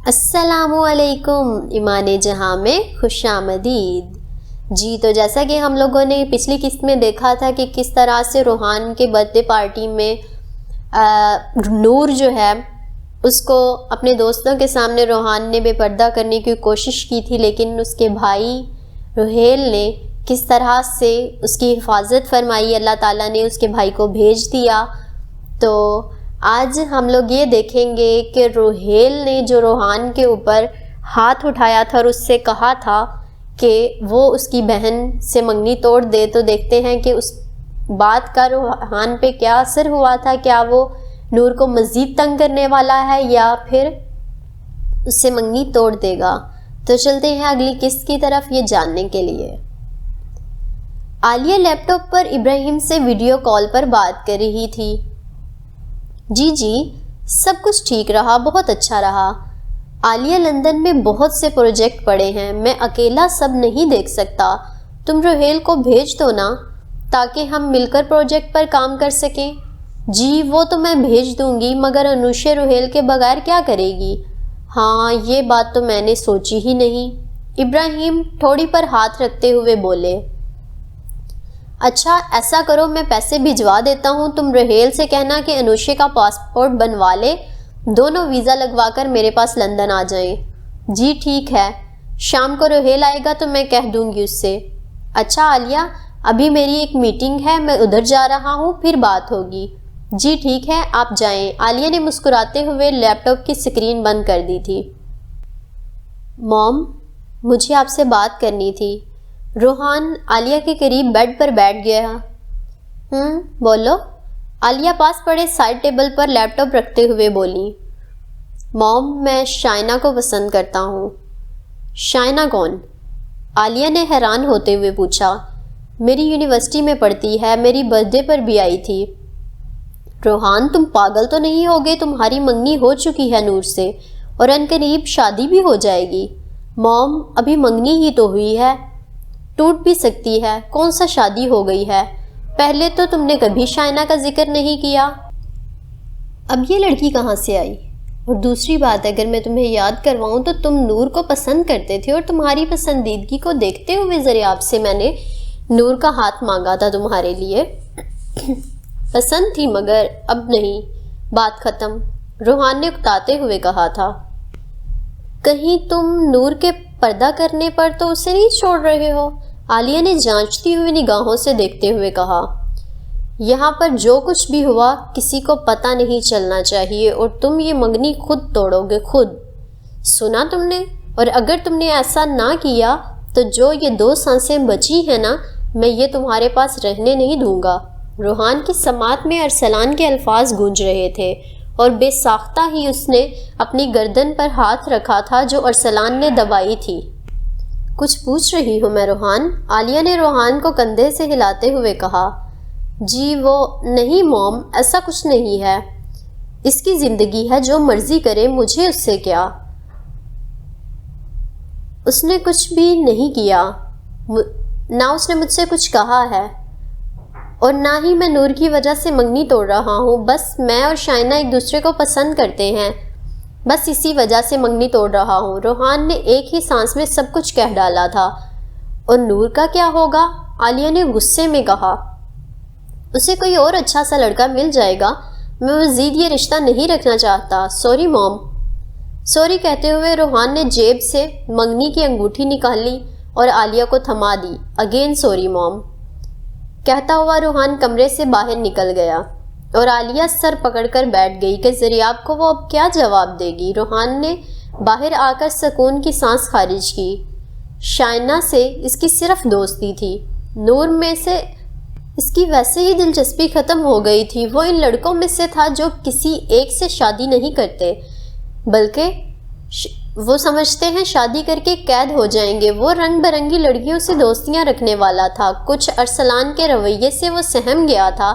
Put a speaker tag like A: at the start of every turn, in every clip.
A: السلام علیکم ایمان جہاں میں خوش آمدید۔ جی تو جیسا کہ ہم لوگوں نے پچھلی قسط میں دیکھا تھا کہ کس طرح سے روحان کے برتھ ڈے پارٹی میں نور جو ہے اس کو اپنے دوستوں کے سامنے روحان نے بے پردہ کرنے کی کوشش کی تھی، لیکن اس کے بھائی روہیل نے کس طرح سے اس کی حفاظت فرمائی، اللہ تعالیٰ نے اس کے بھائی کو بھیج دیا۔ تو آج ہم لوگ یہ دیکھیں گے کہ روہیل نے جو روحان کے اوپر ہاتھ اٹھایا تھا اور اس سے کہا تھا کہ وہ اس کی بہن سے منگنی توڑ دے، تو دیکھتے ہیں کہ اس بات کا روحان پہ کیا اثر ہوا تھا۔ کیا وہ نور کو مزید تنگ کرنے والا ہے یا پھر اس سے منگنی توڑ دے گا؟ تو چلتے ہیں اگلی قسط کی طرف یہ جاننے کے لیے۔ عالیہ لیپ ٹاپ پر ابراہیم سے ویڈیو کال پر بات کر رہی تھی۔ جی سب کچھ ٹھیک رہا، بہت اچھا رہا۔ عالیہ لندن میں بہت سے پروجیکٹ پڑے ہیں، میں اکیلا سب نہیں دیکھ سکتا، تم روہیل کو بھیج دو نا تاکہ ہم مل کر پروجیکٹ پر کام کر سکیں۔ جی وہ تو میں بھیج دوں گی، مگر انوشے روہیل کے بغیر کیا کرے گی؟ ہاں یہ بات تو میں نے سوچی ہی نہیں، ابراہیم ٹھوڑی پر ہاتھ رکھتے ہوئے بولے۔ اچھا ایسا کرو، میں پیسے بھجوا دیتا ہوں، تم روہیل سے کہنا کہ انوشے کا پاسپورٹ بنوا لے، دونوں ویزا لگوا کر میرے پاس لندن آ جائیں۔ جی ٹھیک ہے، شام کو روہیل آئے گا تو میں کہہ دوں گی اس سے۔ اچھا عالیہ ابھی میری ایک میٹنگ ہے، میں ادھر جا رہا ہوں، پھر بات ہوگی۔ جی ٹھیک ہے آپ جائیں۔ عالیہ نے مسکراتے ہوئے لیپ ٹاپ کی اسکرین بند کر دی تھی۔ موم مجھے آپ سے بات کرنی تھی۔ روحان عالیہ کے قریب بیڈ پر بیٹھ گیا۔ بولو۔ عالیہ پاس پڑے سائڈ ٹیبل پر لیپ ٹاپ رکھتے ہوئے بولی۔ موم میں شائنہ کو پسند کرتا ہوں۔ شائنہ کون؟ عالیہ نے حیران ہوتے ہوئے پوچھا۔ میری یونیورسٹی میں پڑھتی ہے، میری برتھ ڈے پر بھی آئی تھی۔ روحان تم پاگل تو نہیں ہوگے، تمہاری منگنی ہو چکی ہے نور سے اور ان قریب شادی بھی ہو جائے گی۔ موم ابھی منگنی ہی تو ہوئی ہے، ٹوٹ بھی سکتی ہے، کون سا شادی ہو گئی ہے؟ پہلے تو تم نے کبھی شائنہ کا ذکر نہیں کیا۔ اب یہ لڑکی کہاں سے آئی؟ اور دوسری بات اگر میں تمہیں یاد کرواؤں تو تم نور کو پسند کرتے تھے اور تمہاری پسندیدگی کو دیکھتے ہوئے ذریعہ سے میں نے نور کا ہاتھ مانگا تھا تمہارے لیے۔ پسند تھی مگر اب نہیں، بات ختم، روحان نے اکتاتے ہوئے کہا تھا۔ کہیں تم نور کے پردہ کرنے پر تو اسے نہیں چھوڑ رہے ہو؟ عالیہ نے جانچتی ہوئی نگاہوں سے دیکھتے ہوئے کہا۔ یہاں پر جو کچھ بھی ہوا کسی کو پتہ نہیں چلنا چاہیے، اور تم یہ منگنی خود توڑو گے، خود۔ سنا تم نے؟ اور اگر تم نے ایسا نہ کیا تو جو یہ 2 سانسیں بچی ہیں نا، میں یہ تمہارے پاس رہنے نہیں دوں گا۔ روحان کی سماعت میں ارسلان کے الفاظ گونج رہے تھے اور بے ساختہ ہی اس نے اپنی گردن پر ہاتھ رکھا تھا جو ارسلان نے دبائی تھی۔ کچھ پوچھ رہی ہوں میں روحان؟ عالیہ نے روحان کو کندھے سے ہلاتے ہوئے کہا۔ جی وہ نہیں موم، ایسا کچھ نہیں ہے، اس کی زندگی ہے، جو مرضی کرے، مجھے اس سے کیا؟ اس نے کچھ بھی نہیں کیا، نہ اس نے مجھ سے کچھ کہا ہے، اور نہ ہی میں نور کی وجہ سے منگنی توڑ رہا ہوں، بس میں اور شائنہ ایک دوسرے کو پسند کرتے ہیں، بس اسی وجہ سے منگنی توڑ رہا ہوں۔ روحان نے ایک ہی سانس میں سب کچھ کہہ ڈالا تھا۔ اور نور کا کیا ہوگا؟ عالیہ نے غصے میں کہا۔ اسے کوئی اور اچھا سا لڑکا مل جائے گا، میں مزید یہ رشتہ نہیں رکھنا چاہتا۔ سوری موم۔ سوری کہتے ہوئے روحان نے جیب سے منگنی کی انگوٹھی نکالی اور عالیہ کو تھما دی۔ اگین سوری موم کہتا ہوا روحان کمرے سے باہر نکل گیا اور عالیہ سر پکڑ کر بیٹھ گئی کہ ذریعہ کو وہ اب کیا جواب دے گی۔ روحان نے باہر آ کر سکون کی سانس خارج کی۔ شائنہ سے اس کی صرف دوستی تھی، نور میں سے اس کی ویسے ہی دلچسپی ختم ہو گئی تھی۔ وہ ان لڑکوں میں سے تھا جو کسی ایک سے شادی نہیں کرتے، بلکہ وہ سمجھتے ہیں شادی کر کے قید ہو جائیں گے۔ وہ رنگ برنگی لڑکیوں سے دوستیاں رکھنے والا تھا۔ کچھ ارسلان کے رویے سے وہ سہم گیا تھا،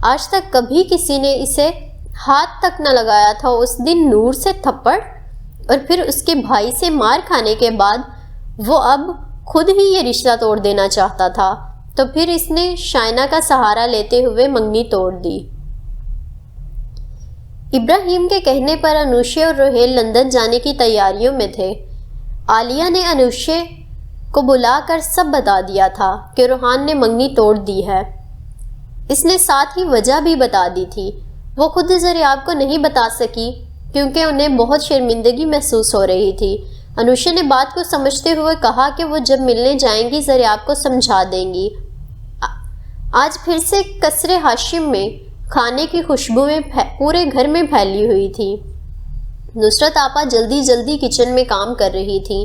A: آج تک کبھی کسی نے اسے ہاتھ تک نہ لگایا تھا۔ اس دن نور سے تھپڑ اور پھر اس کے بھائی سے مار کھانے کے بعد وہ اب خود ہی یہ رشتہ توڑ دینا چاہتا تھا، تو پھر اس نے شائنہ کا سہارا لیتے ہوئے منگنی توڑ دی۔ ابراہیم کے کہنے پر انوشے اور روحیل لندن جانے کی تیاریوں میں تھے۔ عالیہ نے انوشے کو بلا کر سب بتا دیا تھا کہ روحان نے منگنی توڑ دی ہے۔ اس نے ساتھ ہی وجہ بھی بتا دی تھی۔ وہ خود زریاب کو نہیں بتا سکی کیونکہ انہیں بہت شرمندگی محسوس ہو رہی تھی۔ انوشے نے بات کو سمجھتے ہوئے کہا کہ وہ جب ملنے جائیں گی زریاب کو سمجھا دیں گی۔ آج پھر سے قصر ہاشم میں کھانے کی خوشبو میں پورے گھر میں پھیلی ہوئی تھی۔ نصرت آپا جلدی جلدی کچن میں کام کر رہی تھی۔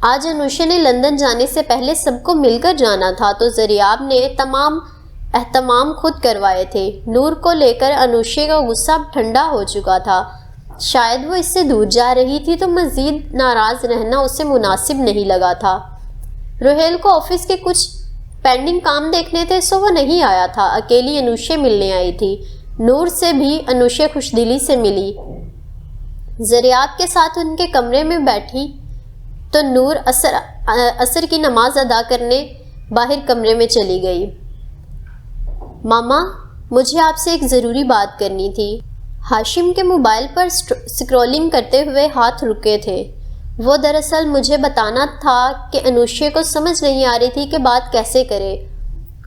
A: آج انوشے نے لندن جانے سے پہلے سب کو مل کر جانا تھا تو زریاب نے تمام اہتمام خود کروائے تھے۔ نور کو لے کر انوشے کا غصہ ٹھنڈا ہو چکا تھا۔ شاید وہ اس سے دور جا رہی تھی تو مزید ناراض رہنا اسے مناسب نہیں لگا تھا۔ روحیل کو آفس کے کچھ پینڈنگ کام دیکھنے تھے سو وہ نہیں آیا تھا۔ اکیلی انوشے ملنے آئی تھی۔ نور سے بھی انوشے خوش دلی سے ملی۔ زریاب کے ساتھ ان کے کمرے میں بیٹھی تو نور عصر کی نماز ادا کرنے باہر کمرے میں چلی گئی۔ ماما، مجھے آپ سے ایک ضروری بات کرنی تھی۔ ہاشم کے موبائل پر سکرولنگ کرتے ہوئے ہاتھ رکے تھے۔ وہ دراصل مجھے بتانا تھا کہ انوشے کو سمجھ نہیں آ رہی تھی کہ بات کیسے کرے۔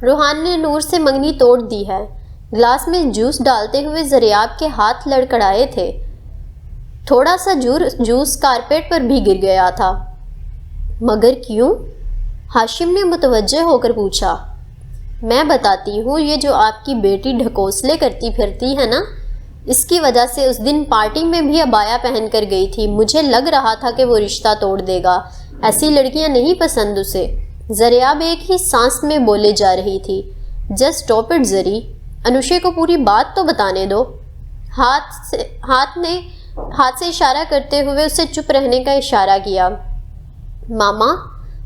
A: روحان نے نور سے منگنی توڑ دی ہے۔ گلاس میں جوس ڈالتے ہوئے زریاب کے ہاتھ لڑکھڑائے تھے۔ تھوڑا سا جوس کارپیٹ پر بھی گر گیا تھا۔ مگر کیوں؟ ہاشم نے متوجہ ہو کر پوچھا۔ میں بتاتی ہوں، یہ جو آپ کی بیٹی ڈھکوسلے کرتی پھرتی ہے نا، اس کی وجہ سے اس دن پارٹی میں بھی عبایا پہن کر گئی تھی۔ مجھے لگ رہا تھا کہ وہ رشتہ توڑ دے گا۔ ایسی لڑکیاں نہیں پسند اسے۔ زریاب ایک ہی سانس میں بولے جا رہی تھی۔ جسٹ اسٹاپ اٹ زری، انوشے کو پوری بات تو بتانے دو۔ ہاتھ سے اشارہ کرتے ہوئے اسے چپ رہنے کا اشارہ کیا۔ ماما،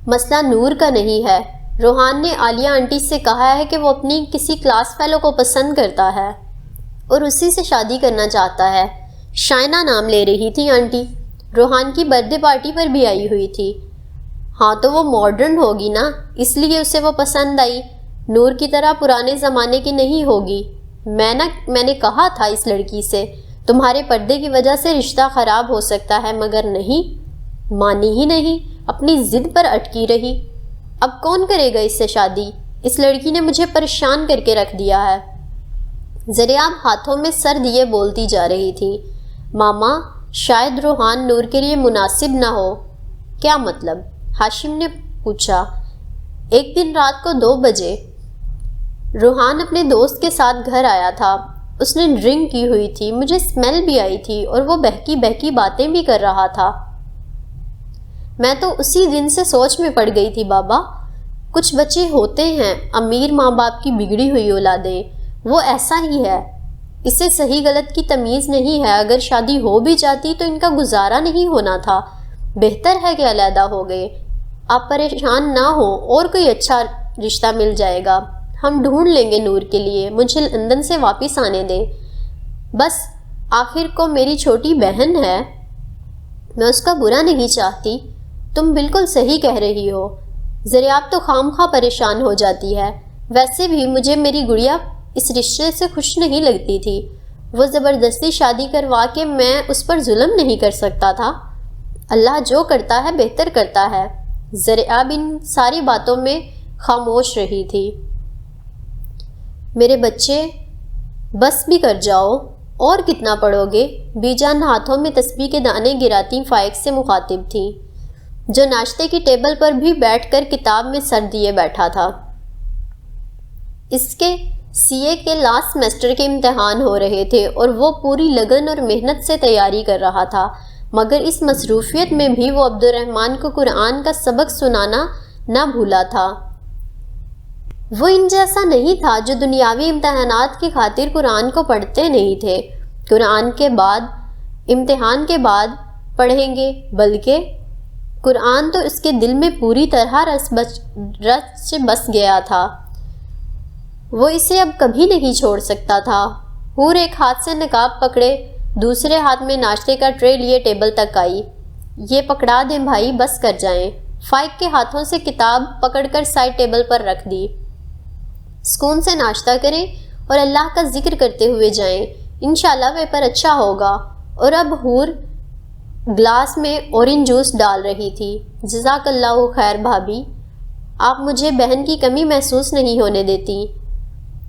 A: مسئلہ نور کا نہیں ہے۔ روحان نے عالیہ آنٹی سے کہا ہے کہ وہ اپنی کسی کلاس فیلو کو پسند کرتا ہے اور اسی سے شادی کرنا چاہتا ہے۔ شائنہ نام لے رہی تھی آنٹی۔ روحان کی برتھ ڈے پارٹی پر بھی آئی ہوئی تھی۔ ہاں تو وہ ماڈرن ہوگی نا، اس لیے اسے وہ پسند آئی۔ نور کی طرح پرانے زمانے کی نہیں ہوگی۔ میں نے کہا تھا اس لڑکی سے تمہارے پردے کی وجہ سے رشتہ خراب ہو سکتا ہے، مگر نہیں مانی ہی نہیں، اپنی ضد پر اٹکی رہی۔ اب کون کرے گا اس سے شادی؟ اس لڑکی نے مجھے پریشان کر کے رکھ دیا ہے۔ زریاب ہاتھوں میں سر دیے بولتی جا رہی تھی۔ ماما، شاید روحان نور کے لیے مناسب نہ ہو۔ کیا مطلب؟ ہاشم نے پوچھا۔ ایک دن رات کو 2 بجے روحان اپنے دوست کے ساتھ گھر آیا تھا۔ اس نے ڈرنک کی ہوئی تھی، مجھے اسمیل بھی آئی تھی اور وہ بہکی بہکی باتیں بھی کر رہا تھا۔ میں تو اسی دن سے سوچ میں پڑ گئی تھی بابا، کچھ بچے ہوتے ہیں امیر ماں باپ کی بگڑی ہوئی اولادیں، وہ ایسا ہی ہے۔ اسے صحیح غلط کی تمیز نہیں ہے۔ اگر شادی ہو بھی جاتی تو ان کا گزارا نہیں ہونا تھا۔ بہتر ہے کہ علیحدہ ہو گئے۔ آپ پریشان نہ ہوں، اور کوئی اچھا رشتہ مل جائے گا، ہم ڈھونڈ لیں گے نور کے لیے۔ مجھے لندن سے واپس آنے دیں بس۔ آخر کو میری چھوٹی بہن ہے، میں اس کا برا نہیں چاہتی۔ تم بالکل صحیح کہہ رہی ہو۔ زریاب تو خامخواہ پریشان ہو جاتی ہے۔ ویسے بھی مجھے میری گڑیا اس رشتے سے خوش نہیں لگتی تھی۔ وہ زبردستی شادی کروا کے میں اس پر ظلم نہیں کر سکتا تھا۔ اللہ جو کرتا ہے بہتر کرتا ہے۔ زریاب ان ساری باتوں میں خاموش رہی تھی۔ میرے بچے، بس بھی کر جاؤ، اور کتنا پڑھو گے؟ بی جان ہاتھوں میں تسبیح کے دانے گراتی فائق سے مخاطب تھی، جو ناشتے کی ٹیبل پر بھی بیٹھ کر کتاب میں سر دیے بیٹھا تھا۔ اس کے سی اے کے لاسٹ سیمسٹر کے امتحان ہو رہے تھے اور وہ پوری لگن اور محنت سے تیاری کر رہا تھا، مگر اس مصروفیت میں بھی وہ عبد الرحمن کو قرآن کا سبق سنانا نہ بھولا تھا۔ وہ ان جیسا نہیں تھا جو دنیاوی امتحانات کی خاطر قرآن کو پڑھتے نہیں تھے۔ قرآن کے بعد امتحان کے بعد پڑھیں گے، بلکہ قرآن تو اس کے دل میں پوری طرح رچ بس گیا تھا۔ وہ اسے اب کبھی نہیں چھوڑ سکتا تھا۔ حور ایک ہاتھ سے نقاب پکڑے دوسرے ہاتھ میں ناشتے کا ٹرے لیے ٹیبل تک آئی۔ یہ پکڑا دیں بھائی، بس کر جائیں۔ فائق کے ہاتھوں سے کتاب پکڑ کر سائڈ ٹیبل پر رکھ دی۔ سکون سے ناشتہ کریں اور اللہ کا ذکر کرتے ہوئے جائیں۔ انشاءاللہ پیپر اچھا ہوگا۔ اور اب حور گلاس میں اورنج جوس ڈال رہی تھی۔ جزاک اللہ خیر بھابی، آپ مجھے بہن کی کمی محسوس نہیں ہونے دیتی۔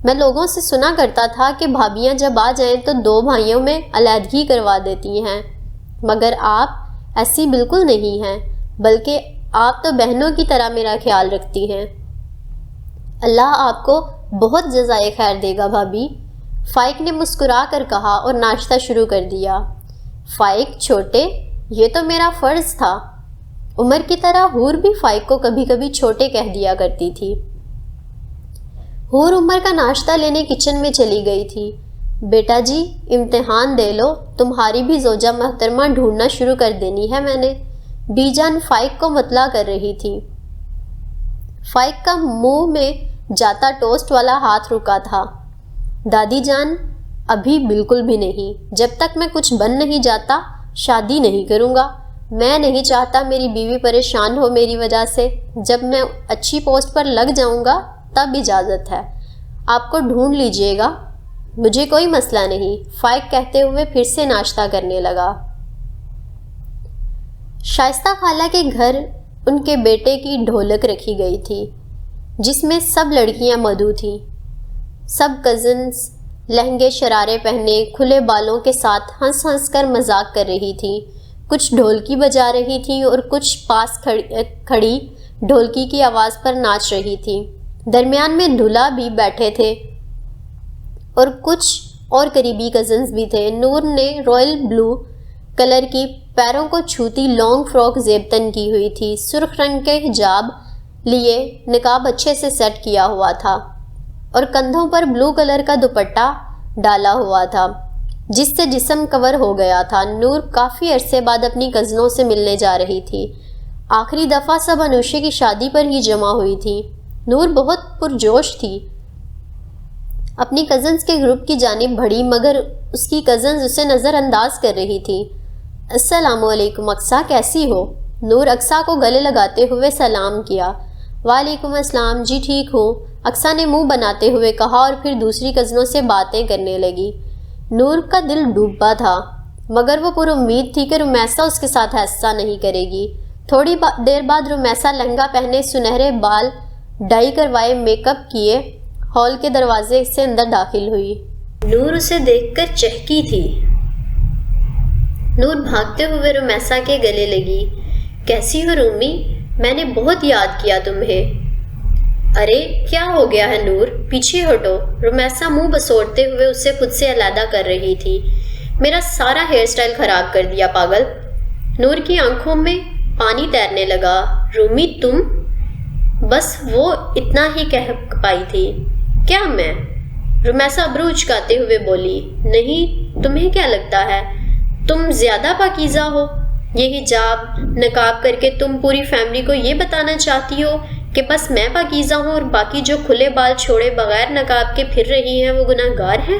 A: میں لوگوں سے سنا کرتا تھا کہ بھابیاں جب آ جائیں تو 2 بھائیوں میں علیحدگی کروا دیتی ہیں، مگر آپ ایسی بالکل نہیں ہیں، بلکہ آپ تو بہنوں کی طرح میرا خیال رکھتی ہیں۔ اللہ آپ کو بہت جزائے خیر دے گا بھابی، فائق نے مسکرا کر کہا اور ناشتہ شروع کر دیا۔ فائق چھوٹے، یہ تو میرا فرض تھا۔ عمر کی طرح حور بھی فائق کو کبھی کبھی چھوٹے کہہ دیا کرتی تھی۔ حور عمر کا ناشتہ لینے کچن میں چلی گئی تھی۔ بیٹا جی امتحان دے لو، تمہاری بھی زوجہ محترمہ ڈھونڈنا شروع کر دینی ہے میں نے، بی جان فائق کو مطلع کر رہی تھی۔ فائق کا منہ میں جاتا ٹوسٹ والا ہاتھ رکا تھا۔ دادی جان ابھی بالکل بھی نہیں، جب تک میں کچھ بن نہیں جاتا شادی نہیں کروں گا۔ میں نہیں چاہتا میری بیوی پریشان ہو میری وجہ سے، جب میں اچھی پوسٹ پر لگ جاؤں گا تب اجازت ہے، آپ کو ڈھونڈ لیجئے گا، مجھے کوئی مسئلہ نہیں، فائق کہتے ہوئے پھر سے ناشتہ کرنے لگا۔ شائستہ خالہ کے گھر ان کے بیٹے کی ڈھولک رکھی گئی تھی، جس میں سب لڑکیاں مدعو تھیں۔ سب کزنز لہنگے شرارے پہنے کھلے بالوں کے ساتھ ہنس ہنس کر مذاق کر رہی تھیں، کچھ ڈھولکی بجا رہی تھیں اور کچھ پاس کھڑی ڈھولکی کی آواز پر ناچ رہی تھیں۔ درمیان میں دلہا بھی بیٹھے تھے اور کچھ اور قریبی کزنز بھی تھے۔ نور نے رائل بلو کلر کی پیروں کو چھوتی لانگ فراک زیب تن کی ہوئی تھی، سرخ رنگ کے حجاب لیے نقاب اچھے سے سیٹ کیا ہوا تھا اور کندھوں پر بلو کلر کا دوپٹہ ڈالا ہوا تھا جس سے جسم کور ہو گیا تھا۔ نور کافی عرصے بعد اپنی کزنوں سے ملنے جا رہی تھی۔ آخری دفعہ سب انوشے کی شادی پر ہی جمع ہوئی تھی۔ نور بہت پرجوش تھی، اپنی کزنز کے گروپ کی جانب بڑھی، مگر اس کی کزنز اسے نظر انداز کر رہی تھی۔ السلام علیکم اقصیٰ، کیسی ہو؟ نور اقصیٰ کو گلے لگاتے ہوئے سلام کیا۔ وعلیکم السلام جی ٹھیک ہوں، اقصیٰ نے منہ بناتے ہوئے کہا اور پھر دوسری کزنوں سے باتیں کرنے لگی۔ نور کا دل ڈوبا تھا، مگر وہ پر امید تھی کہ رمیسہ اس کے ساتھ ایسا نہیں کرے گی۔ تھوڑی دیر بعد رمیسہ لہنگا پہنے، سنہرے بال ڈائی کروائے، میک اپ کیے ہال کے دروازے سے اندر داخل ہوئی۔ نور اسے دیکھ کر چہکی تھی۔ نور بھاگتے ہوئے رمیسہ کے گلے لگی۔ کیسی ہو رومی؟ میں نے بہت یاد کیا تمہیں۔ ارے کیا ہو گیا ہے نور، پیچھے ہٹو۔ رمیسہ منہ بسوڑتے ہوئے اسے خود سے علیحدہ کر رہی تھی۔ میرا سارا ہیئر سٹائل خراب کر دیا پاگل۔ نور کی آنکھوں میں پانی تیرنے لگا۔ رومی تم؟ بس وہ اتنا ہی کہہ پائی تھی۔ کیا میں؟ رمیسہ ابرو اچکاتے ہوئے بولی۔ نہیں، تمہیں کیا لگتا ہے تم زیادہ پاکیزہ ہو؟ یہ حجاب نقاب کر کے تم پوری فیملی کو یہ بتانا چاہتی ہو کہ بس میں پاکیزہ ہوں اور باقی جو کھلے بال چھوڑے بغیر نقاب کے پھر رہی ہیں وہ گناہ گار ہیں؟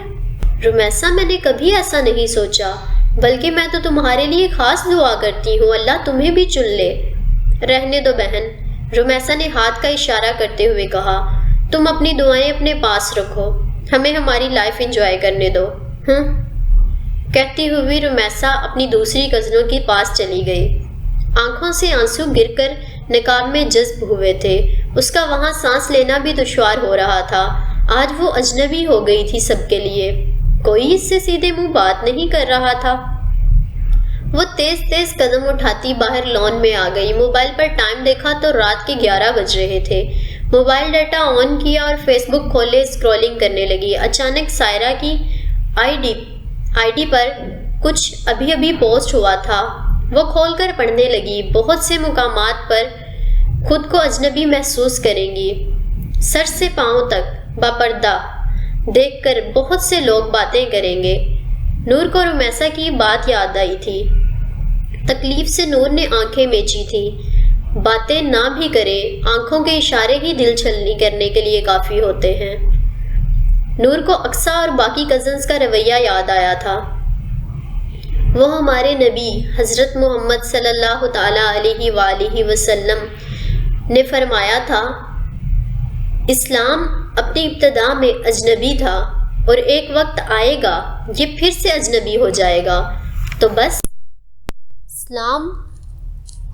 A: رمیسہ میں نے کبھی ایسا نہیں سوچا، بلکہ میں تو تمہارے لیے خاص دعا کرتی ہوں اللہ تمہیں بھی چن لے۔ رہنے دو بہن، رمیسہ نے ہاتھ کا اشارہ کرتے ہوئے کہا، تم اپنی دعائیں اپنے پاس رکھو، ہمیں ہماری لائف انجوائے کرنے دو۔ کہتی ہوئی رمیسہ اپنی دوسری کزنوں کے پاس چلی گئی۔ آنکھوں سے آنسو گر کر نقاب میں جذب ہوئے تھے، اس کا وہاں سانس لینا بھی دشوار ہو رہا تھا۔ آج وہ اجنبی ہو گئی تھی سب کے لیے، کوئی اس سے سیدھے منہ بات نہیں کر رہا تھا۔ وہ تیز تیز قدم اٹھاتی باہر لان میں آ گئی۔ موبائل پر ٹائم دیکھا تو رات کے 11 بج رہے تھے۔ موبائل ڈیٹا آن کیا اور فیس بک کھولے اسکرولنگ کرنے لگی۔ اچانک سائرہ کی آئی ڈی پر کچھ ابھی پوسٹ ہوا تھا، وہ کھول کر پڑھنے لگی۔ بہت سے مقامات پر خود کو اجنبی محسوس کریں گی، سر سے پاؤں تک باپردہ دیکھ کر بہت سے لوگ باتیں کریں گے۔ نور کو رمیسہ کی بات یاد آئی تھی۔ تکلیف سے نور نے آنکھیں میچی تھی۔ باتیں نہ بھی کرے، آنکھوں کے اشارے ہی دل چھلنی کرنے کے لیے کافی ہوتے ہیں۔ نور کو اقصیٰ اور باقی کزنز کا رویہ یاد آیا تھا۔ وہ ہمارے نبی حضرت محمد صلی اللہ تعالیٰ علیہ وآلہ وسلم نے فرمایا تھا، اسلام اپنی ابتدا میں اجنبی تھا، اور ایک وقت آئے گا یہ پھر سے اجنبی ہو جائے گا، تو بس سلام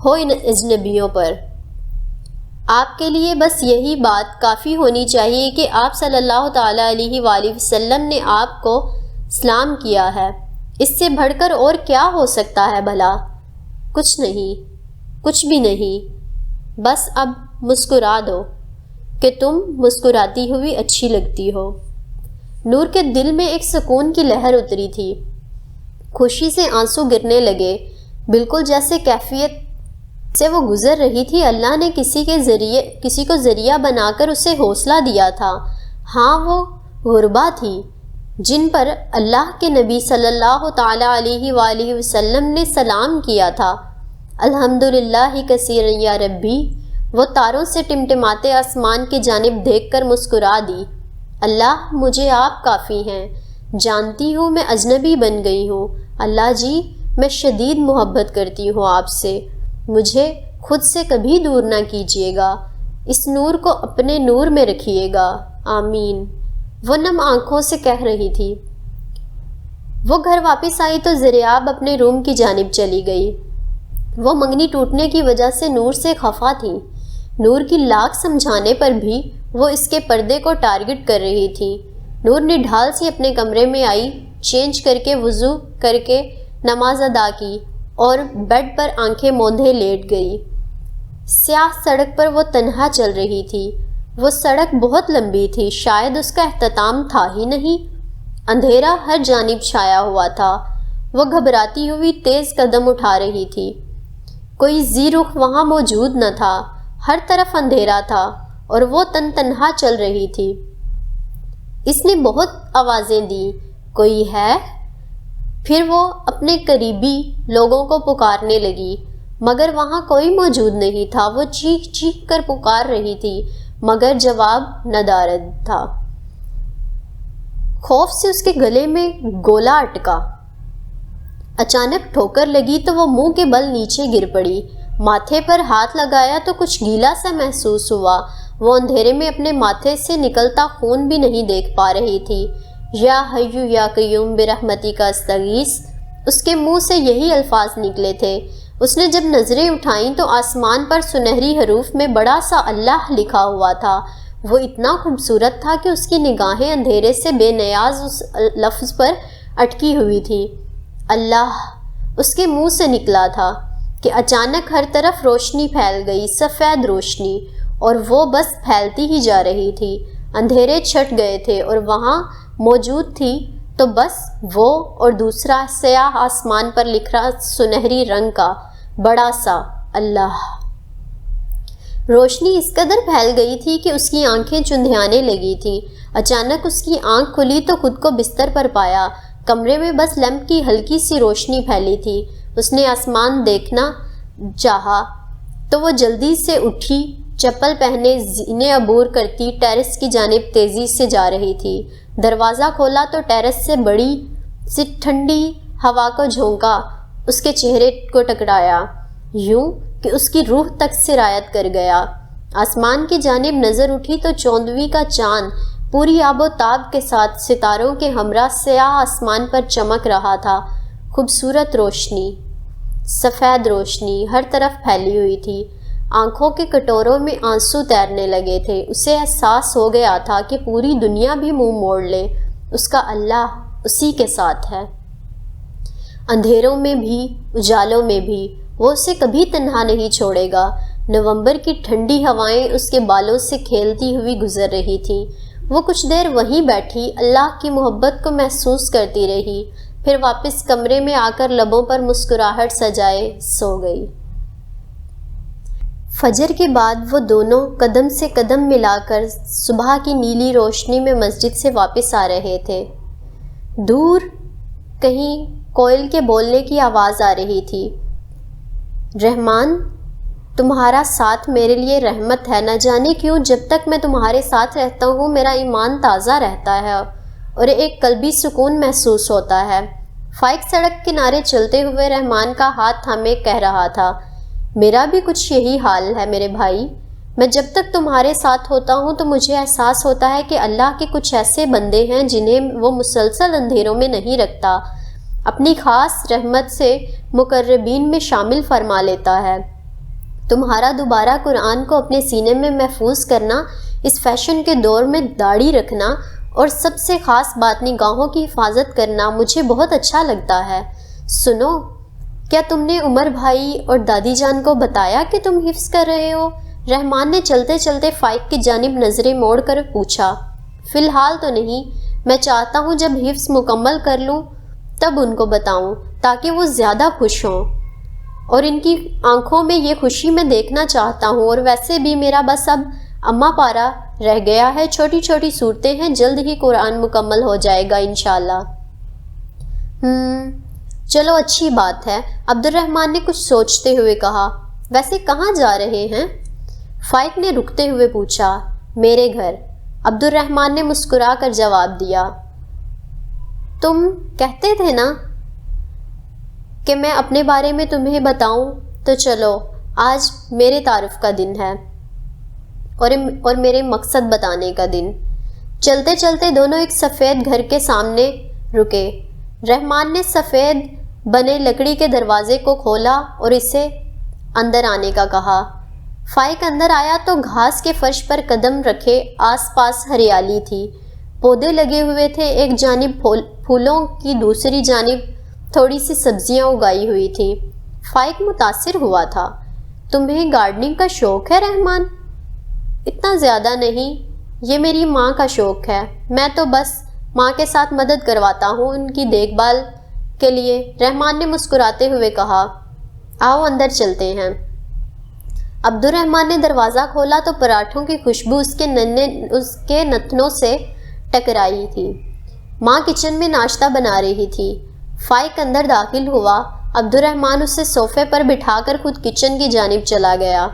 A: ہو ان اجنبیوں پر۔ آپ کے لیے بس یہی بات کافی ہونی چاہیے کہ آپ صلی اللہ تعالیٰ علیہ وآلہ وسلم نے آپ کو سلام کیا ہے، اس سے بڑھ کر اور کیا ہو سکتا ہے بھلا؟ کچھ نہیں، کچھ بھی نہیں، بس اب مسکرا دو کہ تم مسکراتی ہوئی اچھی لگتی ہو۔ نور کے دل میں ایک سکون کی لہر اتری تھی، خوشی سے آنسو گرنے لگے، بالکل جیسے کیفیت سے وہ گزر رہی تھی اللہ نے کسی کو ذریعہ بنا کر اسے حوصلہ دیا تھا۔ ہاں، وہ غربا تھی جن پر اللہ کے نبی صلی اللہ تعالیٰ علیہ وآلہ وسلم نے سلام کیا تھا۔ الحمدللہ کثیرا یا ربی، وہ تاروں سے ٹمٹماتے آسمان کی جانب دیکھ کر مسکرا دی۔ اللہ، مجھے آپ کافی ہیں، جانتی ہوں میں اجنبی بن گئی ہوں، اللہ جی میں شدید محبت کرتی ہوں آپ سے، مجھے خود سے کبھی دور نہ کیجیے گا، اس نور کو اپنے نور میں رکھیے گا، آمین۔ وہ نم آنکھوں سے کہہ رہی تھی۔ وہ گھر واپس آئی تو زریاب اپنے روم کی جانب چلی گئی۔ وہ منگنی ٹوٹنے کی وجہ سے نور سے خفا تھی، نور کی لاکھ سمجھانے پر بھی وہ اس کے پردے کو ٹارگٹ کر رہی تھی۔ نور نے ڈھال سے اپنے کمرے میں آئی، چینج کر کے وضو کر کے نماز ادا کی اور بیڈ پر آنکھیں موندھے لیٹ گئی۔ سیاہ سڑک پر وہ تنہا چل رہی تھی، وہ سڑک بہت لمبی تھی، شاید اس کا اختتام تھا ہی نہیں، اندھیرا ہر جانب چھایا ہوا تھا۔ وہ گھبراتی ہوئی تیز قدم اٹھا رہی تھی، کوئی ذی رخ وہاں موجود نہ تھا، ہر طرف اندھیرا تھا اور وہ تنہا چل رہی تھی۔ اس نے بہت آوازیں دیں، کوئی ہے؟ پھر وہ اپنے قریبی لوگوں کو پکارنے لگی، مگر وہاں کوئی موجود نہیں تھا۔ وہ چیخ چیخ کر پکار رہی تھی مگر جواب ندارد تھا۔ خوف سے اس کے گلے میں گولا اٹکا۔ اچانک ٹھوکر لگی تو وہ منہ کے بل نیچے گر پڑی، ماتھے پر ہاتھ لگایا تو کچھ گیلا سا محسوس ہوا۔ وہ اندھیرے میں اپنے ماتھے سے نکلتا خون بھی نہیں دیکھ پا رہی تھی۔ یا حیو یا قیوم برحمتک استغیث، اس کے منہ سے یہی الفاظ نکلے تھے۔ اس نے جب نظریں اٹھائیں تو آسمان پر سنہری حروف میں بڑا سا اللہ لکھا ہوا تھا۔ وہ اتنا خوبصورت تھا کہ اس کی نگاہیں اندھیرے سے بے نیاز اس لفظ پر اٹکی ہوئی تھی۔ اللہ اس کے منہ سے نکلا تھا کہ اچانک ہر طرف روشنی پھیل گئی، سفید روشنی، اور وہ بس پھیلتی ہی جا رہی تھی۔ اندھیرے چھٹ گئے تھے اور وہاں موجود تھی تو بس وہ اور دوسرا سیاہ آسمان پر لکھا سنہری رنگ کا بڑا سا اللہ۔ روشنی اس قدر پھیل گئی تھی کہ اس کی آنکھیں چندھیانے لگی تھیں۔ اچانک اس کی آنکھ کھلی تو خود کو بستر پر پایا، کمرے میں بس لیمپ کی ہلکی سی روشنی پھیلی تھی۔ اس نے آسمان دیکھنا چاہا تو وہ جلدی سے اٹھی، چپل پہنے زینے عبور کرتی ٹیرس کی جانب تیزی سے جا رہی تھی۔ دروازہ کھولا تو ٹیرس سے بڑی سی ٹھنڈی ہوا کو جھونکا اس کے چہرے کو ٹکرایا، یوں کہ اس کی روح تک سرایت کر گیا۔ آسمان کی جانب نظر اٹھی تو چوندویں کا چاند پوری آب و تاب کے ساتھ ستاروں کے ہمراہ سیاہ آسمان پر چمک رہا تھا۔ خوبصورت روشنی، سفید روشنی ہر طرف پھیلی ہوئی تھی۔ آنکھوں کے کٹوروں میں آنسو تیرنے لگے تھے۔ اسے احساس ہو گیا تھا کہ پوری دنیا بھی منہ موڑ لے، اس کا اللہ اسی کے ساتھ ہے۔ اندھیروں میں بھی اجالوں میں بھی وہ اسے کبھی تنہا نہیں چھوڑے گا۔ نومبر کی ٹھنڈی ہوائیں اس کے بالوں سے کھیلتی ہوئی گزر رہی تھیں۔ وہ کچھ دیر وہیں بیٹھی اللہ کی محبت کو محسوس کرتی رہی، پھر واپس کمرے میں آ کر لبوں پر مسکراہٹ سجائے سو گئی۔ فجر کے بعد وہ دونوں قدم سے قدم ملا کر صبح کی نیلی روشنی میں مسجد سے واپس آ رہے تھے۔ دور کہیں کوئل کے بولنے کی آواز آ رہی تھی، رحمان تمہارا ساتھ میرے لیے رحمت ہے، نہ جانے کیوں جب تک میں تمہارے ساتھ رہتا ہوں میرا ایمان تازہ رہتا ہے اور ایک قلبی سکون محسوس ہوتا ہے۔ فائق سڑک کنارے چلتے ہوئے رحمان کا ہاتھ تھامے کہہ رہا تھا، میرا بھی کچھ یہی حال ہے میرے بھائی، میں جب تک تمہارے ساتھ ہوتا ہوں تو مجھے احساس ہوتا ہے کہ اللہ کے کچھ ایسے بندے ہیں جنہیں وہ مسلسل اندھیروں میں نہیں رکھتا، اپنی خاص رحمت سے مقربین میں شامل فرما لیتا ہے۔ تمہارا دوبارہ قرآن کو اپنے سینے میں محفوظ کرنا، اس فیشن کے دور میں داڑھی رکھنا اور سب سے خاص بات نگاہوں کی حفاظت کرنا مجھے بہت اچھا لگتا ہے۔ سنو، کیا تم نے عمر بھائی اور دادی جان کو بتایا کہ تم حفظ کر رہے ہو؟ رحمان نے چلتے چلتے فائق کی جانب نظریں موڑ کر پوچھا۔ فی الحال تو نہیں، میں چاہتا ہوں جب حفظ مکمل کر لوں تب ان کو بتاؤں تاکہ وہ زیادہ خوش ہوں، اور ان کی آنکھوں میں یہ خوشی میں دیکھنا چاہتا ہوں۔ اور ویسے بھی میرا بس اب اماں پارا رہ گیا ہے، چھوٹی چھوٹی صورتیں ہیں، جلد ہی قرآن مکمل ہو جائے گا انشاءاللہ۔ چلو اچھی بات ہے، عبد الرحمن نے کچھ سوچتے ہوئے کہا۔ ویسے کہاں جا رہے ہیں؟ فائق نے رکتے ہوئے پوچھا۔ میرے گھر، عبد الرحمن نے مسکرا کر جواب دیا۔ تم کہتے تھے نا کہ میں اپنے بارے میں تمہیں بتاؤں، تو چلو آج میرے تعارف کا دن ہے اور میرے مقصد بتانے کا دن۔ چلتے چلتے دونوں ایک سفید گھر کے سامنے رکے۔ رحمان نے سفید بنے لکڑی کے دروازے کو کھولا اور اسے اندر آنے کا کہا۔ فائق اندر آیا تو گھاس کے فرش پر قدم رکھے آس پاس ہریالی تھی، پودے لگے ہوئے تھے، ایک جانب پھولوں کی، دوسری جانب تھوڑی سی سبزیاں اگائی ہوئی تھیں۔ فائق متاثر ہوا تھا۔ تمہیں گارڈننگ کا شوق ہے رحمان؟ اتنا زیادہ نہیں، یہ میری ماں کا شوق ہے، میں تو بس ماں کے ساتھ مدد کرواتا ہوں ان کی دیکھ بھال کے لیے، رحمان نے مسکراتے ہوئے کہا۔ آؤ اندر چلتے ہیں۔ عبد الرحمن نے دروازہ کھولا تو پراٹھوں کی خوشبو اس کے نتنوں سے ٹکرائی تھی۔ ماں کچن میں ناشتہ بنا رہی تھی۔ فائق اندر داخل ہوا۔ عبد الرحمن اسے صوفے پر بٹھا کر خود کچن کی جانب چلا گیا۔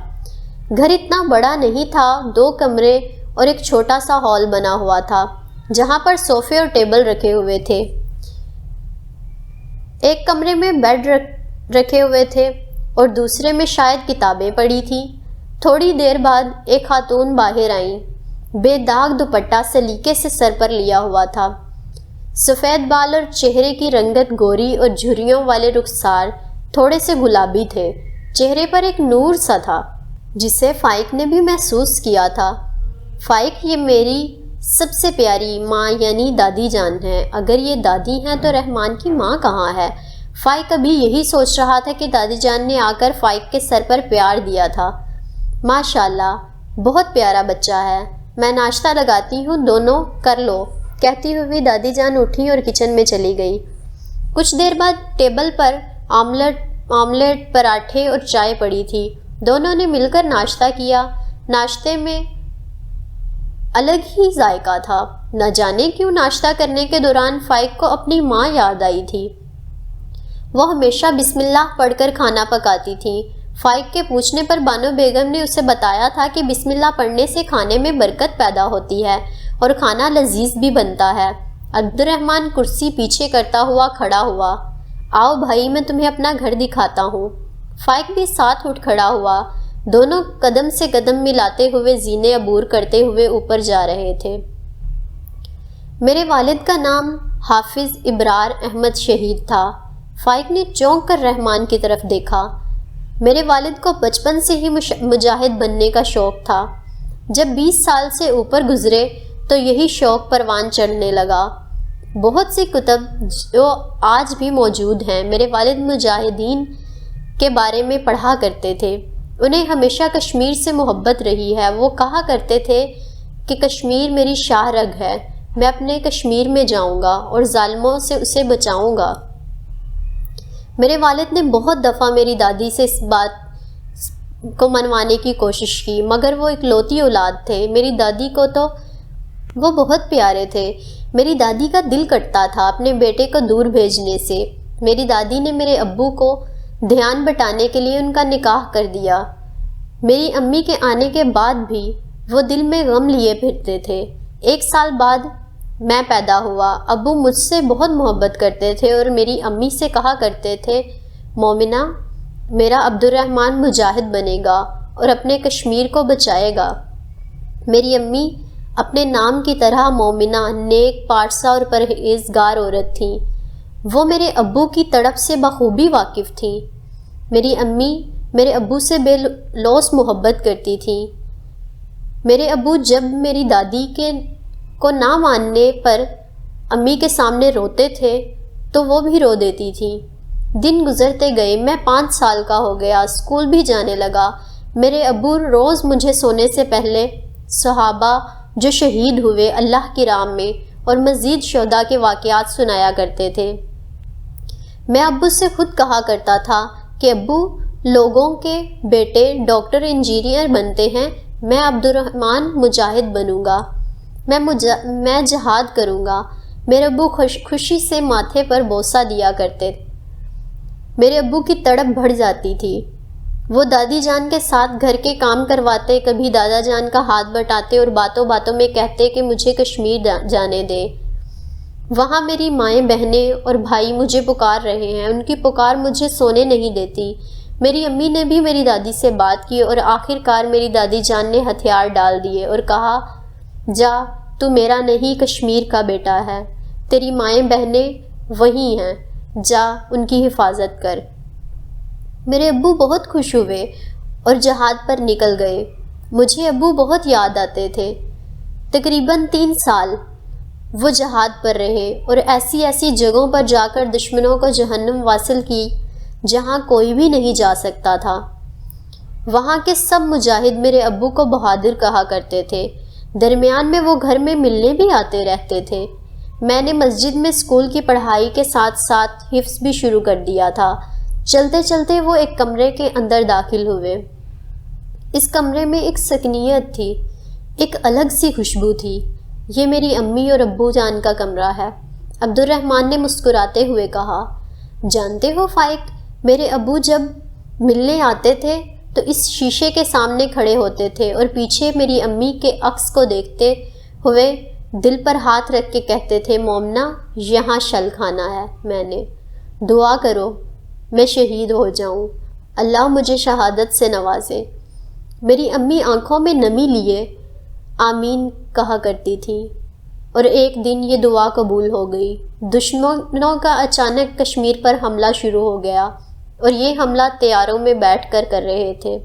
A: گھر اتنا بڑا نہیں تھا، 2 کمرے اور ایک چھوٹا سا ہال بنا ہوا تھا جہاں پر صوفے اور ٹیبل رکھے ہوئے تھے۔ ایک کمرے میں بیڈ رکھے ہوئے تھے اور دوسرے میں شاید کتابیں پڑھی تھیں۔ تھوڑی دیر بعد ایک خاتون باہر آئیں، بے داغ دوپٹہ سلیقے سے سر پر لیا ہوا تھا، سفید بال اور چہرے کی رنگت گوری اور جھریوں والے رخسار تھوڑے سے گلابی تھے۔ چہرے پر ایک نور سا تھا جسے فائق نے بھی محسوس کیا تھا۔ فائق، یہ میری سب سے پیاری ماں یعنی دادی جان ہے۔ اگر یہ دادی ہیں تو رحمان کی ماں کہاں ہے؟ فائق ابھی یہی سوچ رہا تھا کہ دادی جان نے آ کر فائق کے سر پر پیار دیا تھا۔ ماشاءاللہ، بہت پیارا بچہ ہے، میں ناشتہ لگاتی ہوں، دونوں کر لو، کہتی ہوئی دادی جان اٹھی اور کچن میں چلی گئی۔ کچھ دیر بعد ٹیبل پر آملیٹ، پراٹھے اور چائے پڑی تھی۔ دونوں نے مل کر ناشتہ کیا۔ ناشتے میں الگ ہی ذائقہ تھا۔ نہ جانے کیوں ناشتہ کرنے کے دوران فائق کو اپنی ماں یاد آئی تھی۔ وہ ہمیشہ بسم اللہ پڑھ کر کھانا پکاتی تھیں۔ فائق کے پوچھنے پر بانو بیگم نے اسے بتایا تھا کہ بسم اللہ پڑھنے سے کھانے میں برکت پیدا ہوتی ہے اور کھانا لذیذ بھی بنتا ہے۔ عبد الرحمن کرسی پیچھے کرتا ہوا کھڑا ہوا۔ آؤ بھائی، میں تمہیں اپنا گھر دکھاتا ہوں۔ فائق بھی ساتھ اٹھ کھڑا ہوا۔ دونوں قدم سے قدم ملاتے ہوئے زینے عبور کرتے ہوئے اوپر جا رہے تھے۔ میرے والد کا نام حافظ ابرار احمد شہید تھا۔ فائق نے چونک کر رحمان کی طرف دیکھا۔ میرے والد کو بچپن سے ہی مجاہد بننے کا شوق تھا۔ جب 20 سال سے اوپر گزرے تو یہی شوق پروان چڑھنے لگا۔ بہت سی کتب جو آج بھی موجود ہیں میرے والد مجاہدین کے بارے میں پڑھا کرتے تھے۔ انہیں ہمیشہ کشمیر سے محبت رہی ہے۔ وہ کہا کرتے تھے کہ کشمیر میری شاہ رگ ہے، میں اپنے کشمیر میں جاؤں گا اور ظالموں سے اسے بچاؤں گا۔ میرے والد نے بہت دفعہ میری دادی سے اس بات کو منوانے کی کوشش کی، مگر وہ اکلوتی اولاد تھے۔ میری دادی کو تو وہ بہت پیارے تھے۔ میری دادی کا دل کٹتا تھا اپنے بیٹے کو دور بھیجنے سے۔ میری دادی نے میرے ابو کو دھیان بٹانے کے لیے ان کا نکاح کر دیا۔ میری امی کے آنے کے بعد بھی وہ دل میں غم لیے پھرتے تھے۔ 1 سال بعد میں پیدا ہوا۔ ابو مجھ سے بہت محبت کرتے تھے اور میری امی سے کہا کرتے تھے، مومنہ، میرا عبد الرحمن مجاہد بنے گا اور اپنے کشمیر کو بچائے گا۔ میری امی اپنے نام کی طرح مومنہ، نیک، پارسا اور پرہیزگار عورت تھیں۔ وہ میرے ابو کی تڑپ سے بخوبی واقف تھیں۔ میری امی میرے ابو سے بے لوث محبت کرتی تھیں۔ میرے ابو جب میری دادی کو نہ ماننے پر امی کے سامنے روتے تھے تو وہ بھی رو دیتی تھیں۔ دن گزرتے گئے، میں 5 سال کا ہو گیا، اسکول بھی جانے لگا۔ میرے ابو روز مجھے سونے سے پہلے صحابہ جو شہید ہوئے اللہ کی راہ میں اور مزید شہداء کے واقعات سنایا کرتے تھے۔ میں ابو سے خود کہا کرتا تھا کہ ابو، لوگوں کے بیٹے ڈاکٹر انجینئر بنتے ہیں، میں عبد الرحمن مجاہد بنوں گا، میں جہاد کروں گا۔ میرے ابو خوشی سے ماتھے پر بوسہ دیا کرتے۔ میرے ابو کی تڑپ بڑھ جاتی تھی۔ وہ دادی جان کے ساتھ گھر کے کام کرواتے، کبھی دادا جان کا ہاتھ بٹاتے اور باتوں باتوں میں کہتے کہ مجھے کشمیر جانے دیں۔ وہاں میری مائیں، بہنیں اور بھائی مجھے پکار رہے ہیں، ان کی پکار مجھے سونے نہیں دیتی۔ میری امی نے بھی میری دادی سے بات کی اور آخر کار میری دادی جان نے ہتھیار ڈال دیے اور کہا، جا، تو میرا نہیں کشمیر کا بیٹا ہے، تیری مائیں بہنیں وہی ہیں، جا ان کی حفاظت کر۔ میرے ابو بہت خوش ہوئے اور جہاد پر نکل گئے۔ مجھے ابو بہت یاد آتے تھے۔ تقریباً 3 سال وہ جہاد پر رہے اور ایسی ایسی جگہوں پر جا کر دشمنوں کو جہنم واصل کی جہاں کوئی بھی نہیں جا سکتا تھا۔ وہاں کے سب مجاہد میرے ابو کو بہادر کہا کرتے تھے۔ درمیان میں وہ گھر میں ملنے بھی آتے رہتے تھے۔ میں نے مسجد میں اسکول کی پڑھائی کے ساتھ ساتھ حفظ بھی شروع کر دیا تھا۔ چلتے چلتے وہ ایک کمرے کے اندر داخل ہوئے۔ اس کمرے میں ایک سکنیت تھی، ایک الگ سی خوشبو تھی۔ یہ میری امی اور ابو جان کا کمرہ ہے۔ عبد الرحمن نے مسکراتے ہوئے کہا، جانتے ہو فائق، میرے ابو جب ملنے آتے تھے تو اس شیشے کے سامنے کھڑے ہوتے تھے اور پیچھے میری امی کے عکس کو دیکھتے ہوئے دل پر ہاتھ رکھ کے کہتے تھے، مومنہ، یہاں شل کھانا ہے میں نے، دعا کرو میں شہید ہو جاؤں، اللہ مجھے شہادت سے نوازے۔ میری امی آنکھوں میں نمی لیے آمین کہا کرتی تھی اور ایک دن یہ دعا قبول ہو گئی۔ دشمنوں کا اچانک کشمیر پر حملہ شروع ہو گیا اور یہ حملہ طیاروں میں بیٹھ کر رہے تھے۔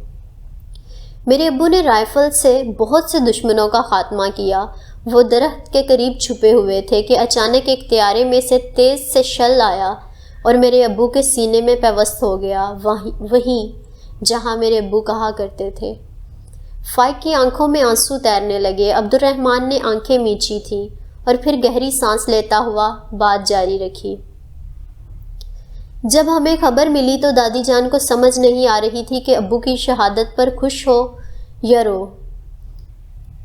A: میرے ابو نے رائفل سے بہت سے دشمنوں کا خاتمہ کیا۔ وہ درخت کے قریب چھپے ہوئے تھے کہ اچانک ایک طیارے میں سے تیز سے شل آیا اور میرے ابو کے سینے میں پیوست ہو گیا، وہیں جہاں میرے ابو کہا کرتے تھے۔ فائق کی آنکھوں میں آنسو تیرنے لگے۔ عبد الرحمن نے آنکھیں میچی تھیں اور پھر گہری سانس لیتا ہوا بات جاری رکھی۔ جب ہمیں خبر ملی تو دادی جان کو سمجھ نہیں آ رہی تھی کہ ابو کی شہادت پر خوش ہو یا رو۔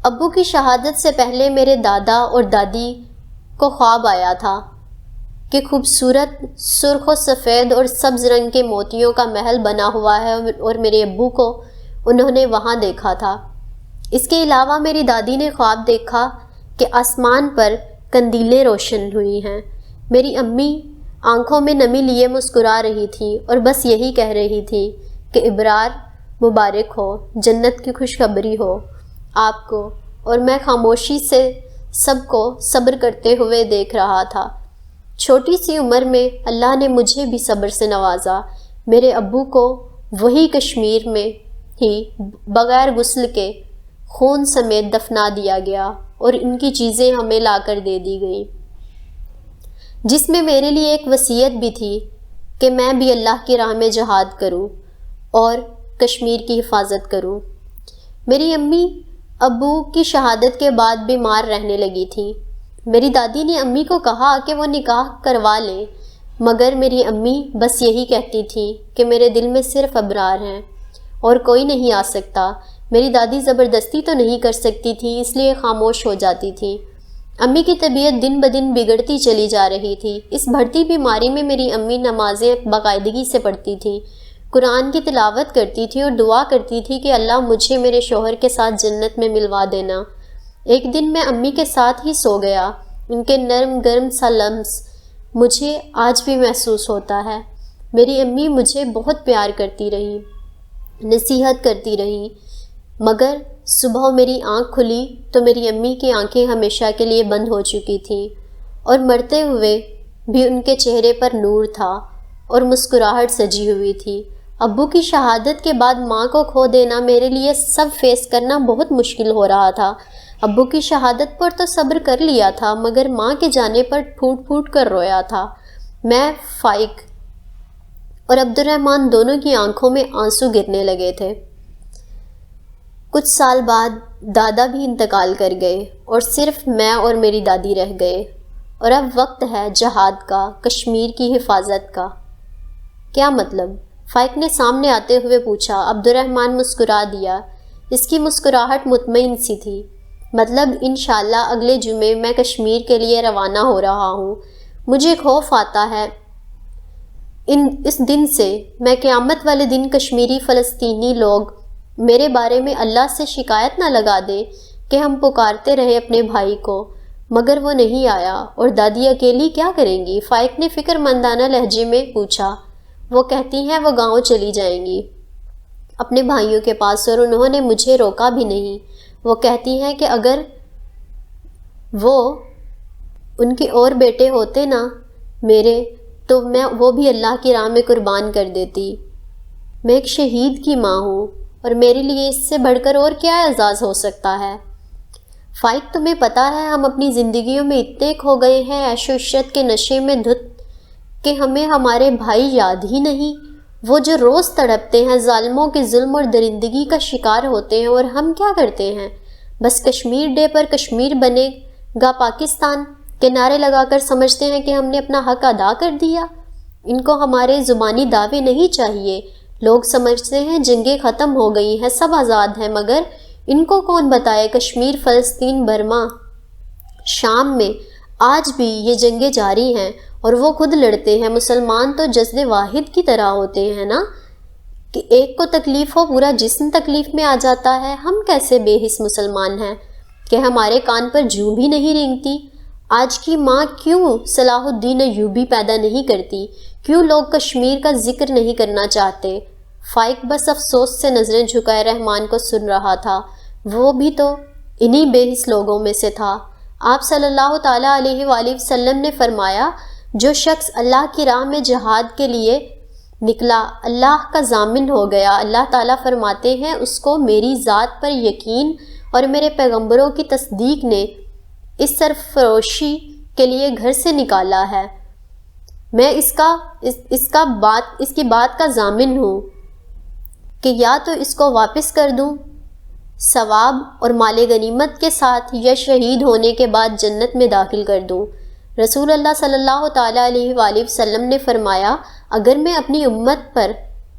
A: ابو کی شہادت سے پہلے میرے دادا اور دادی کو خواب آیا تھا کہ خوبصورت سرخ و سفید اور سبز رنگ کے موتیوں کا محل بنا ہوا ہے اور میرے ابو کو انہوں نے وہاں دیکھا تھا۔ اس کے علاوہ میری دادی نے خواب دیکھا کہ آسمان پر قندیلیں روشن ہوئی ہیں۔ میری امی آنکھوں میں نمی لیے مسکرا رہی تھی اور بس یہی کہہ رہی تھی کہ ابرار مبارک ہو، جنت کی خوشخبری ہو آپ کو، اور میں خاموشی سے سب کو صبر کرتے ہوئے دیکھ رہا تھا۔ چھوٹی سی عمر میں اللہ نے مجھے بھی صبر سے نوازا۔ میرے ابو کو وہی کشمیر میں ہی بغیر غسل کے خون سمیت دفنا دیا گیا اور ان کی چیزیں ہمیں لا کر دے دی گئیں، جس میں میرے لیے ایک وصیت بھی تھی کہ میں بھی اللہ کی راہ میں جہاد کروں اور کشمیر کی حفاظت کروں۔ میری امی ابو کی شہادت کے بعد بیمار رہنے لگی تھی۔ میری دادی نے امی کو کہا کہ وہ نکاح کروا لیں، مگر میری امی بس یہی کہتی تھی کہ میرے دل میں صرف ابرار ہیں اور کوئی نہیں آ سکتا۔ میری دادی زبردستی تو نہیں کر سکتی تھی، اس لیے خاموش ہو جاتی تھی۔ امی کی طبیعت دن بدن بگڑتی چلی جا رہی تھی۔ اس بڑھتی بیماری میں میری امی نمازیں باقاعدگی سے پڑھتی تھی، قرآن کی تلاوت کرتی تھی اور دعا کرتی تھی کہ اللہ مجھے میرے شوہر کے ساتھ جنت میں ملوا دینا۔ ایک دن میں امی کے ساتھ ہی سو گیا۔ ان کے نرم گرم سا لمس مجھے آج بھی محسوس ہوتا ہے۔ میری امی مجھے بہت پیار کرتی رہی۔ نصیحت کرتی رہی، مگر صبح میری آنکھ کھلی تو میری امی کی آنکھیں ہمیشہ کے لیے بند ہو چکی تھیں، اور مرتے ہوئے بھی ان کے چہرے پر نور تھا اور مسکراہٹ سجی ہوئی تھی۔ ابو کی شہادت کے بعد ماں کو کھو دینا میرے لیے سب فیس کرنا بہت مشکل ہو رہا تھا۔ ابو کی شہادت پر تو صبر کر لیا تھا، مگر ماں کے جانے پر پھوٹ پھوٹ کر رویا تھا۔ میں، فائق اور عبد الرحمن دونوں کی آنکھوں میں آنسو گرنے لگے تھے۔ کچھ سال بعد دادا بھی انتقال کر گئے اور صرف میں اور میری دادی رہ گئے، اور اب وقت ہے جہاد کا، کشمیر کی حفاظت کا۔ کیا مطلب؟ فائق نے سامنے آتے ہوئے پوچھا۔ عبد الرحمن مسکرا دیا۔ اس کی مسکراہٹ مطمئن سی تھی۔ مطلب انشاءاللہ اگلے جمعے میں کشمیر کے لیے روانہ ہو رہا ہوں۔ مجھے خوف آتا ہے اس دن سے، میں قیامت والے دن کشمیری فلسطینی لوگ میرے بارے میں اللہ سے شکایت نہ لگا دیں کہ ہم پکارتے رہے اپنے بھائی کو مگر وہ نہیں آیا، اور دادی اکیلی کیا کریں گی؟ فائق نے فکر مندانہ لہجے میں پوچھا۔ وہ کہتی ہیں وہ گاؤں چلی جائیں گی اپنے بھائیوں کے پاس، اور انہوں نے مجھے روکا بھی نہیں۔ وہ کہتی ہیں کہ اگر ان کے اور بیٹے ہوتے نا میرے، تو میں وہ بھی اللہ کی راہ میں قربان کر دیتی۔ میں ایک شہید کی ماں ہوں، اور میرے لیے اس سے بڑھ کر اور کیا اعزاز ہو سکتا ہے؟ فائق تمہیں پتہ ہے ہم اپنی زندگیوں میں اتنے کھو گئے ہیں عیش و عشرت کے نشے میں دھت کہ ہمیں ہمارے بھائی یاد ہی نہیں، وہ جو روز تڑپتے ہیں، ظالموں کے ظلم اور درندگی کا شکار ہوتے ہیں، اور ہم کیا کرتے ہیں؟ بس کشمیر ڈے پر کشمیر بنے گا پاکستان کے نعرے لگا کر سمجھتے ہیں کہ ہم نے اپنا حق ادا کر دیا۔ ان کو ہمارے زبانی دعوے نہیں چاہیے۔ لوگ سمجھتے ہیں جنگیں ختم ہو گئی ہیں، سب آزاد ہیں، مگر ان کو کون بتائے کشمیر، فلسطین، برما، شام میں آج بھی یہ جنگیں جاری ہیں، اور وہ خود لڑتے ہیں۔ مسلمان تو جسد واحد کی طرح ہوتے ہیں نا، کہ ایک کو تکلیف ہو پورا جسم تکلیف میں آ جاتا ہے۔ ہم کیسے بے حس مسلمان ہیں کہ ہمارے کان پر جوں بھی نہیں رینگتی؟ آج کی ماں کیوں صلاح الدین ایوبی پیدا نہیں کرتی؟ کیوں لوگ کشمیر کا ذکر نہیں کرنا چاہتے؟ فائق بس افسوس سے نظریں جھکائے رحمان کو سن رہا تھا۔ وہ بھی تو انہی بے حس لوگوں میں سے تھا۔ آپ صلی اللہ تعالیٰ علیہ وآلہ وسلم نے فرمایا، جو شخص اللہ کی راہ میں جہاد کے لیے نکلا اللہ کا ضامن ہو گیا۔ اللہ تعالیٰ فرماتے ہیں اس کو میری ذات پر یقین اور میرے پیغمبروں کی تصدیق نے اس سرفروشی کے لیے گھر سے نکالا ہے۔ میں اس کی بات کا ضامن ہوں کہ یا تو اس کو واپس کر دوں ثواب اور مال غنیمت کے ساتھ، یا شہید ہونے کے بعد جنت میں داخل کر دوں۔ رسول اللہ صلی اللہ تعالیٰ علیہ وآلہ وسلم نے فرمایا، اگر میں اپنی امت پر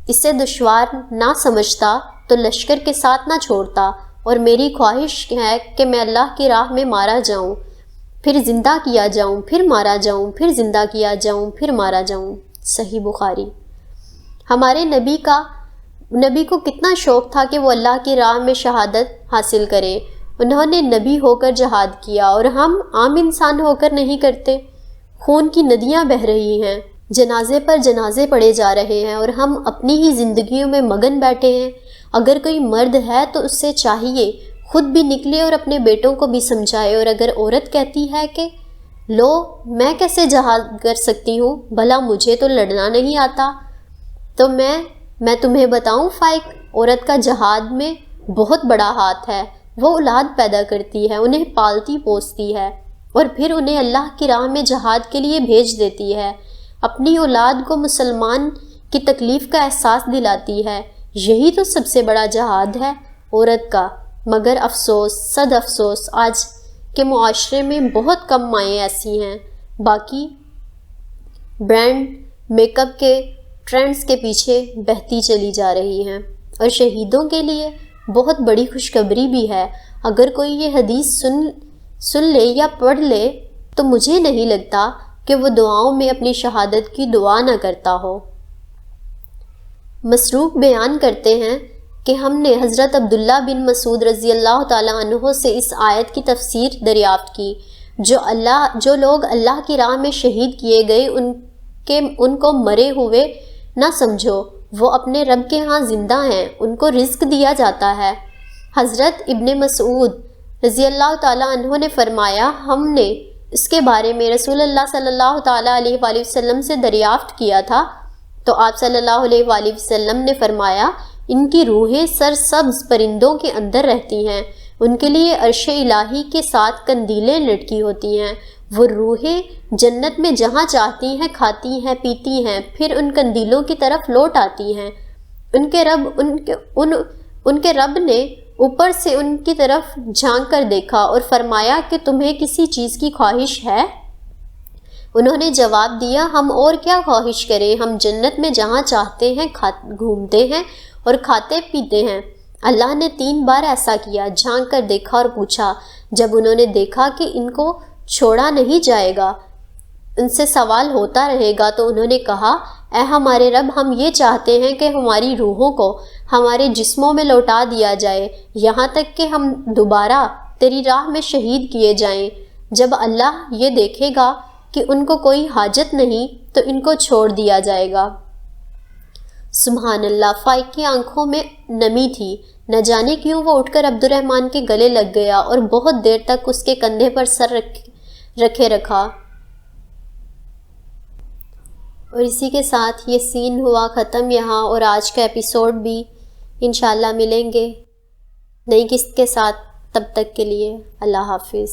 A: اسے دشوار نہ سمجھتا تو لشکر کے ساتھ نہ چھوڑتا، اور میری خواہش ہے کہ میں اللہ کی راہ میں مارا جاؤں، پھر زندہ کیا جاؤں، پھر مارا جاؤں، پھر زندہ کیا جاؤں، پھر مارا جاؤں۔ صحیح بخاری۔ ہمارے نبی کو کتنا شوق تھا کہ وہ اللہ کی راہ میں شہادت حاصل کریں۔ انہوں نے نبی ہو کر جہاد کیا، اور ہم عام انسان ہو کر نہیں کرتے۔ خون کی ندیاں بہہ رہی ہیں، جنازے پر جنازے پڑے جا رہے ہیں، اور ہم اپنی ہی زندگیوں میں مگن بیٹھے ہیں۔ اگر کوئی مرد ہے تو اس سے چاہیے خود بھی نکلے اور اپنے بیٹوں کو بھی سمجھائے، اور اگر عورت کہتی ہے کہ لو میں کیسے جہاد کر سکتی ہوں، بھلا مجھے تو لڑنا نہیں آتا، تو میں تمہیں بتاؤں فائق، عورت کا جہاد میں بہت بڑا ہاتھ ہے۔ وہ اولاد پیدا کرتی ہے، انہیں پالتی پوستی ہے، اور پھر انہیں اللہ کی راہ میں جہاد کے لیے بھیج دیتی ہے، اپنی اولاد کو مسلمان کی تکلیف کا احساس دلاتی ہے۔ یہی تو سب سے بڑا جہاد ہے عورت کا۔ مگر افسوس، صد افسوس، آج کے معاشرے میں بہت کم مائیں ایسی ہیں، باقی برانڈ میک اپ کے ٹرینڈز کے پیچھے بہتی چلی جا رہی ہیں۔ اور شہیدوں کے لیے بہت بڑی خوشخبری بھی ہے، اگر کوئی یہ حدیث سن لے یا پڑھ لے تو مجھے نہیں لگتا کہ وہ دعاؤں میں اپنی شہادت کی دعا نہ کرتا ہو۔ مسروق بیان کرتے ہیں کہ ہم نے حضرت عبداللہ بن مسعود رضی اللہ تعالیٰ عنہ سے اس آیت کی تفسیر دریافت کی، جو لوگ اللہ کی راہ میں شہید کیے گئے ان کو مرے ہوئے نہ سمجھو، وہ اپنے رب کے ہاں زندہ ہیں، ان کو رزق دیا جاتا ہے۔ حضرت ابن مسعود رضی اللہ تعالیٰ عنہ نے فرمایا، ہم نے اس کے بارے میں رسول اللہ صلی اللہ تعالیٰ علیہ وآلہ وسلم سے دریافت کیا تھا تو آپ صلی اللہ علیہ وآلہ وسلم نے فرمایا، ان کی روحیں سرسبز پرندوں کے اندر رہتی ہیں، ان کے لیے عرش الہی کے ساتھ قندیلیں لٹکی ہوتی ہیں، وہ روحیں جنت میں جہاں چاہتی ہیں کھاتی ہیں پیتی ہیں، پھر ان قندیلوں کی طرف لوٹ آتی ہیں۔ ان کے رب نے اوپر سے ان کی طرف جھانک کر دیکھا اور فرمایا کہ تمہیں کسی چیز کی خواہش ہے؟ انہوں نے جواب دیا، ہم اور کیا خواہش کریں، ہم جنت میں جہاں چاہتے ہیں گھومتے ہیں اور کھاتے پیتے ہیں۔ اللہ نے 3 بار ایسا کیا، جھانک کر دیکھا اور پوچھا۔ جب انہوں نے دیکھا کہ ان کو چھوڑا نہیں جائے گا، ان سے سوال ہوتا رہے گا، تو انہوں نے کہا، اے ہمارے رب، ہم یہ چاہتے ہیں کہ ہماری روحوں کو ہمارے جسموں میں لوٹا دیا جائے، یہاں تک کہ ہم دوبارہ تیری راہ میں شہید کیے جائیں۔ جب اللہ یہ دیکھے گا کہ ان کو کوئی حاجت نہیں تو ان کو چھوڑ دیا جائے گا۔ سبحان اللہ، فائق کی آنکھوں میں نمی تھی، نہ جانے کیوں وہ اٹھ کر عبد الرحمن کے گلے لگ گیا اور بہت دیر تک اس کے کندھے پر سر رکھے رکھا۔ اور اسی کے ساتھ یہ سین ہوا ختم یہاں، اور آج کا ایپیسوڈ بھی انشاءاللہ ملیں گے نئی قسط کے ساتھ۔ تب تک کے لیے اللہ حافظ۔